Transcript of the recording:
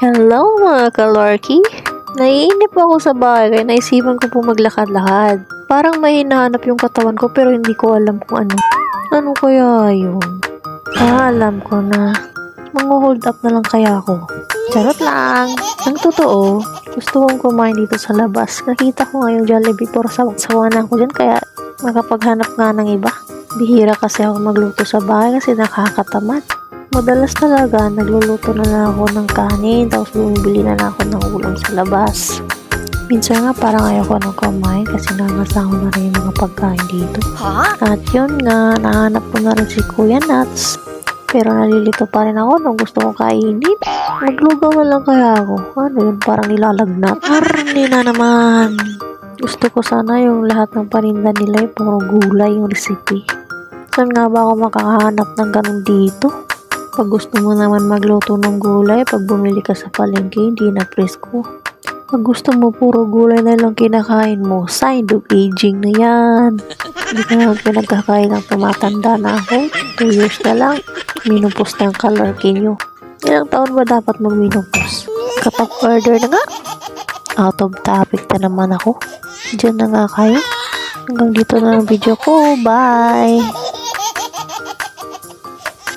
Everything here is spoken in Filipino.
Hello mga kalorky! Naiinip ako sa bahay kaya naisipan ko po maglakad-lakad. Parang may hinahanap yung katawan ko pero hindi ko alam kung ano. Ano kaya yun? Alam ko na. Mang-hold up na lang kaya ako. Charot lang! Ang totoo, gusto kong kumain dito sa labas. Nakita ko ngayong Jollibee pero sawa na ako dyan kaya makapaghanap nga ng iba. Bihira kasi ako magluto sa bahay kasi nakakatamad. Madalas talaga, nagluluto na lang ako ng kanin, tapos bumibili na lang ako ng ulam sa labas. Minsan nga parang ayoko nang kumain kasi nangasawa na rin yung mga pagkain dito. At yun nga, nahanap ko na rin si Kuya Nuts. Pero nalilito pa rin ako nung gusto kong kainin. Maglugaw na lang kaya ako. Ano yun, parang nilalagnat. Hindi na naman. Gusto ko sana yung lahat ng paninda nila yung puro gulay yung recipe. Saan nga ba ako makakahanap ng ganun dito? Pag gusto mo naman magluto ng gulay, pag bumili ka sa palengke, hindi na presko. Pag gusto mo puro gulay na lang kinakain mo, sign of aging na yan. Hindi ka naman pinagkakain ng tumatanda na ako. 2 years na lang, minupos na ang kalorky nyo. Ilang taon ba dapat magminupos? Kapag order na nga, out of topic na naman ako. Diyan na nga kayo. Hanggang dito na ang video ko. Bye!